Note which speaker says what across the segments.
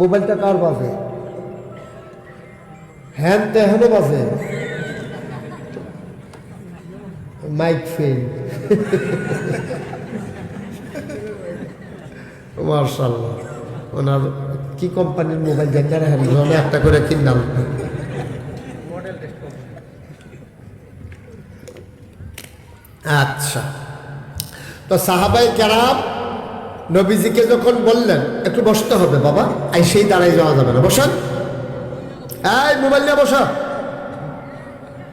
Speaker 1: মোবাইলটা কার বাজে? হ্যান তো এখনো বাজে, মাইক ফেল। মার্শাল্লাহ, ওনার কি কোম্পানির মোবাইল জানার হ্যান একটা করে কিনলাম। আচ্ছা, তো সাহাবাই কেরাম নবীজিকে যখন বললেন একটু বসতে হবে বাবা, এই সেই দাঁড়াই যাওয়া যাবে না, বসান, এই মোবাইল নিয়ে বসা,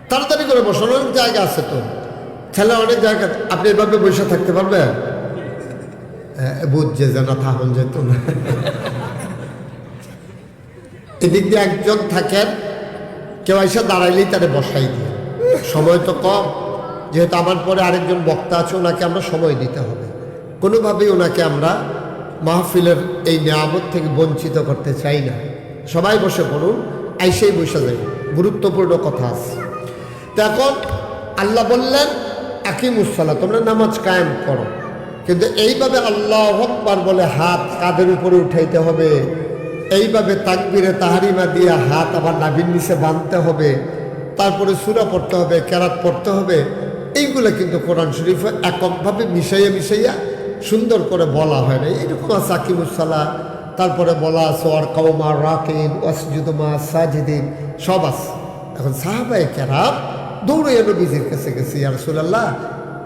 Speaker 1: তাড়াতাড়ি করে বসান, অনেক জায়গা আছে তো, ছেলে অনেক জায়গা, আপনি এভাবে বসে থাকতে পারবেন? বুঝছে যে না, থাকুন যেত না। এদিক দিয়ে একজন থাকেন, কেউ এসে দাঁড়াইলেই তারে বসাই দিয়ে, সময় তো কম, যেহেতু আমার পরে আরেকজন বক্তা আছে, ওনাকে আমরা সময় দিতে হবে, কোনোভাবেই ওনাকে আমরা মাহফিলের এই নিয়ামত থেকে বঞ্চিত করতে চাই না। সবাই বসে পড়ুন, আইসেই বসে যাই, গুরুত্বপূর্ণ কথা আছে। তো এখন আল্লাহ বললেন আকিমুসসালাহ, তোমরা নামাজ কায়েম করো, কিন্তু এইভাবে আল্লাহু আকবার বলে হাত কাঁধের উপরে উঠাইতে হবে, এইভাবে তাকবীরে তাহারিমা দিয়ে হাত আবার নাভির নিচে বাঁধতে হবে, তারপরে সূরা পড়তে হবে, কেরাত পড়তে হবে, এইগুলো কিন্তু কোরআন শরীফে এককভাবে মিশাইয়া মিশাইয়া সুন্দর করে বলা হয় না। এরকম আছে আকিমুসসালাহ, তারপরে বলা আছে ওয়ারকাউ মা রাকিন ওয়াসজুদু মা সাজিদিন, সব আছে। এখন সাহাবায়ে কেরাম দৌড়ে নবীজির কাছে গেছে, ইয়া রাসূলুল্লাহ,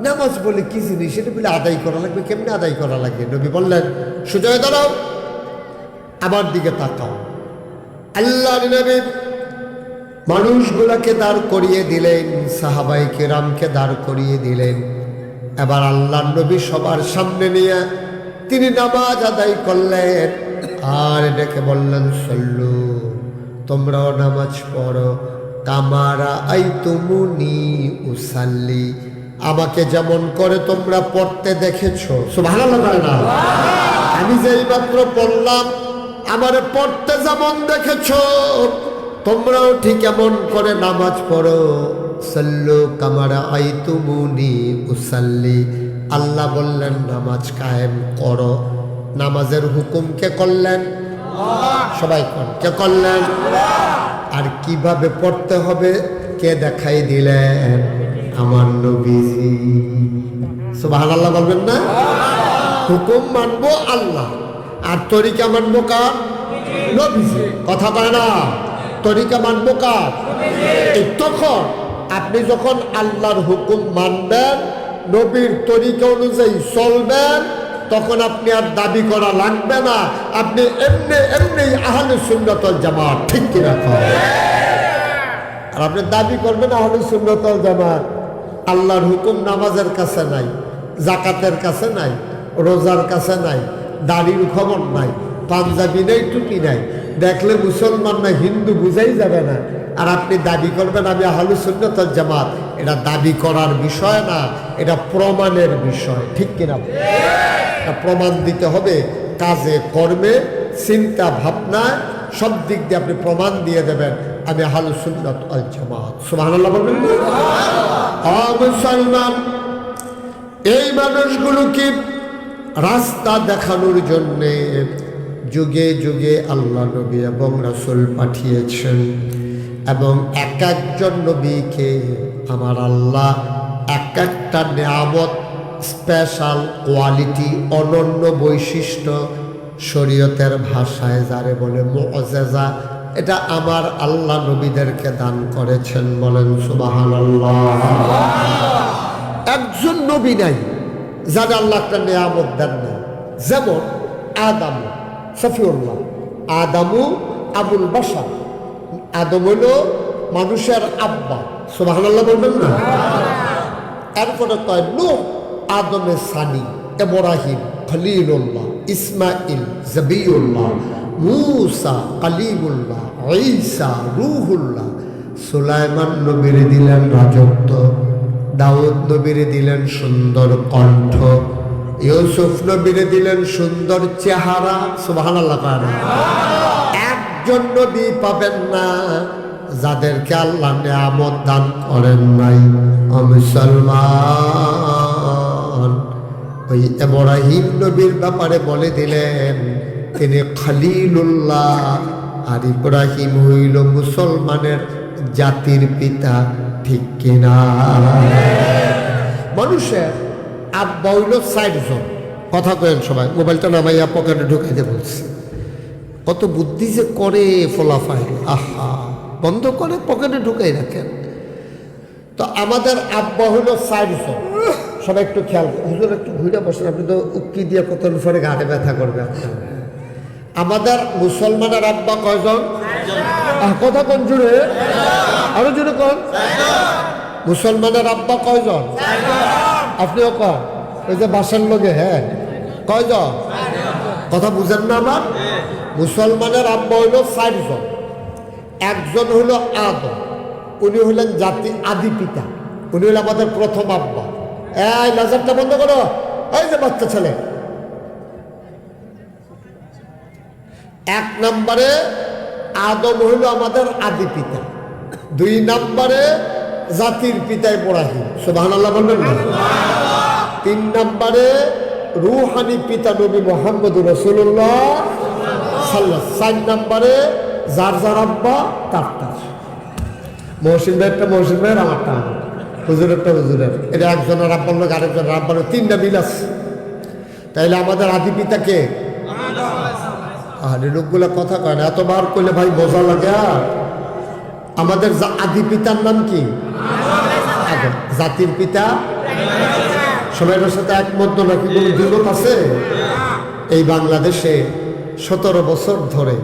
Speaker 1: নামাজ বলে কি জিনিস, সেটা বলে আদায় করা লাগবে, কেমনে আদায় করা লাগে? নবী বললেন সোজা হয়ে দাঁড়াও, আমার দিকে তাকাও। আল্লাহর নবী মানুষগুলাকে দাঁড় করিয়ে দিলেন, সাহাবায়ে কেরামকে দাঁড় করিয়ে দিলেন। এবার আল্লাহর নবী সবার সামনে নিয়ে তিনি নামাজ আদায় করলেন, আর ডেকে বললেন সল্লু, তোমরাও নামাজ পড়ো, কামারা আইতুমুনি উসাল্লি, আমাকে যেমন করে তোমরা পড়তে দেখেছো। সুবহানাল্লাহ, না আমি যেই মাত্র পড়লাম, আমারে পড়তে যেমন দেখেছো, তোমরাও ঠিক এমন করে নামাজ পড়ো। সাল্লু কামারা আইতুমুনি উসাল্লি, আল্লাহ বললেন নামাজ কায়েম করো। নামাজের হুকুম কে করলেন? সবাই কে করলেন? আর কিভাবে পড়তে হবে কে দেখাই দিলেন? আমার নবীজি। সুবহানাল্লাহ বলবেন না? হুকুম মানবো আল্লাহ, আর তরিকা মানবো কার? নবীজি। কথা কয় না, তরিকা মানবো কার? তখন আপনি যখন আল্লাহর হুকুম মানবেন, নবীর তরিকা অনুযায়ী চলবেন, তখন আপনি আর দাবি করা লাগবে না, আপনি এমনি এমনি আহলে সুন্নাত ওয়াল জামাত, ঠিক কিনা? আর আপনি দাবি করবেন আহলে সুন্নাত ওয়াল জামাত, আল্লাহর হুকুম নামাজের কাছে নাই, জাকাতের কাছে নাই, রোজার কাছে নাই, দাড়ির খবর নাই, পাঞ্জাবি নেই, টুপি নাই, দেখলে মুসলমান না হিন্দু বুঝাই যাবে না, আর আপনি দাবি করবেন আমি আহলে সুন্নাত ওয়াল জামাত। এটা দাবি করার বিষয় না, এটা প্রমাণের বিষয়, ঠিক কিনা? এটা প্রমাণ দিতে হবে, কাজে কর্মে চিন্তা ভাবনা সব দিক দিয়ে আপনি প্রমাণ দিয়ে দেবেন আমি আহলে সুন্নাত ওয়াল জামাত। সুবহানাল্লাহ বলবেন না? মুসলমান এই মানুষগুলো কি রাস্তা দেখানোর জন্যে যুগে যুগে আল্লাহ নবী এবং রাসূল পাঠিয়েছেন, এবং এক একজন নবীকে আমার আল্লাহ এক একটা নিয়ামত, স্পেশাল কোয়ালিটি, অনন্য বৈশিষ্ট্য, শরীয়তের ভাষায় যারে বলে মুআজিজা, এটা আমার আল্লাহ নবীদেরকে দান করেছেন। বলেন সুবহানাল্লাহ। একজন নবী নাই যার আল্লাহ একটা নিয়ামত দেন না। যেমন আদম সফিউল্লাহ, আদমু আবুল বাশার, আদম হলো মানুষের আব্বা। সুবহানাল্লাহ বলবেন না? এরপরে কয় নূহ আদমের সানি, ইব্রাহিম খলিলুল্লাহ, ইসমাইল জবিউল্লাহ, মূসা কালিমুল্লাহ, ঈসা রূহুল্লাহ। সুলাইমান নবীর দিলেন রাজত্ব, দাউদ নবীর দিলেন সুন্দর কণ্ঠ, ইউসুফ নবীর দিলেন সুন্দর চেহারা। সুবহানাল্লাহ। একজন নবী পাবেন না যাদেরকে আল্লাহ নিয়ামত দান করেন নাই। মুসলমান ওই ইব্রাহিম নবীর ব্যাপারে বলে দিলেন, তিনি খলিলুল্লাহ, আর ইব্রাহিম হইল মুসলমানের জাতির পিতা। ঠিক কিনা? মানুষের আব্বা হইল 60 জন। কথা কেন সবাই, মোবাইলটা নামাইয়া পকেটে ঢুকাইতে বলছি। কত বুদ্ধি যে করে ফলাফাই, আহা, বন্ধ করে পকেটে ঢুকাই রাখেন। তো আমাদের আব্বা হলো 60 জন। সবাই একটু খেয়াল, হুজুর একটু ঘুরে বসেন, আপনি তো উক্কি দিয়ে কত পরে ঘাটে ব্যথা করবে আপনার। আমাদের মুসলমানের আব্বা কয়জন? কথা কোন জুড়ে, আরো জুড়ে কোন? মুসলমানের আব্বা কয়জন? আপনিও কন, ওই যে বাসার লোকে। হ্যাঁ, কয়জন? কথা বুঝেন না আমার? মুসলমানের আব্বা হইল 60 জন। একজন হইল আদম, উনি হইলেন জাতি আদি পিতা, উনি হইল আমাদের প্রথম আব্বা। এই লাজারটা বন্ধ করো, এই যে বাচ্চা ছেলে। 1 নম্বরে আদম হইল আমাদের আদি পিতা, 2 নম্বরে জাতির পিতা ইব্রাহিম, সুবহানাল্লাহ বলবেন না? 3 নম্বরে রূহানি পিতা নবী মুহাম্মদুর রাসূলুল্লাহ সাল্লাল্লাহু। 4 নম্বরে যার যার আব্বা তার তার। মহসিন ভাইয়েরটা মহসিন ভাইয়ের, আমারটা আমার, হুজুরেরটা হুজুরের। এটা একজনের আব্বার লোক আরেকজনের আব্বার লোক, 3টা মিল আছে। তাইলে আমাদের আদি পিতা কে? আর এই লোকগুলা কথা কয় না, এতবার কইলে ভাই বোঝা লাগে। আর আমাদের আদি পিতার নাম কি? আদম। জাতির পিতা সবাইয়ের সাথে একমত নাকি কোনো দ্বিমত আছে? এই বাংলাদেশে 17 বছর ধরে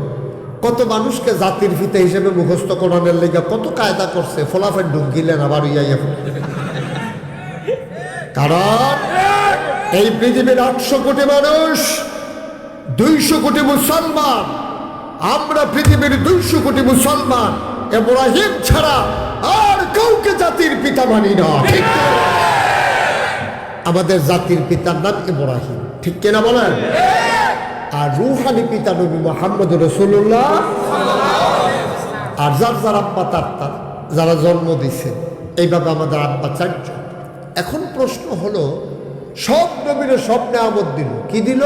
Speaker 1: কত মানুষকে জাতির পিতা হিসেবে মুখস্থ করানোর লেগে কত কায়দা করছে, ফলাফল ঢুকিলেন আবার ইয়া। কারণ এই পৃথিবীর 800 কোটি মানুষ, 200 কোটি মুসলমান। আমরা পৃথিবীর 200 কোটি মুসলমান ইব্রাহিম ছাড়া আর কাউকে জাতির পিতা মানি না। ঠিক, আমাদের জাতির পিতার নাম ইব্রাহিম, ঠিক কিনা বলেন? আর রূহানি পিতা নবী মুহাম্মদুর রাসূলুল্লাহ। আর যার যার আব্বা তার তার, যারা জন্ম দিছে। এইভাবে আমাদের আব্বা 4 জন। এখন প্রশ্ন হলো, সব নবীর সব নেয়ামত দিল, কি দিল?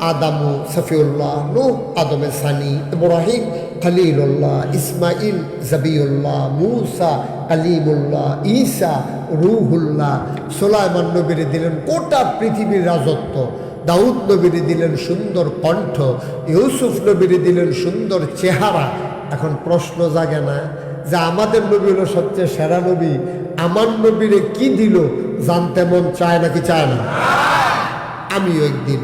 Speaker 1: আদম সফিউল্লাহ, নূহ আদমে সানি, ইব্রাহিম খলিলুল্লাহ, ইসমাইল জবিউল্লাহ, মূসা কালিমুল্লাহ, ঈসা রূহুল্লাহ। সুলাইমান নবীরে দিলেন গোটা পৃথিবীর রাজত্ব, দাউদ নবীরে দিলেন সুন্দর কণ্ঠ, ইউসুফ নবীরে দিলেন সুন্দর চেহারা। এখন প্রশ্ন জাগে না যে আমাদের নবী হলো সবচেয়ে সেরা নবী, আমার নবীরে কি দিল জানতে মন চায় নাকি চায় না? আমিও একদিন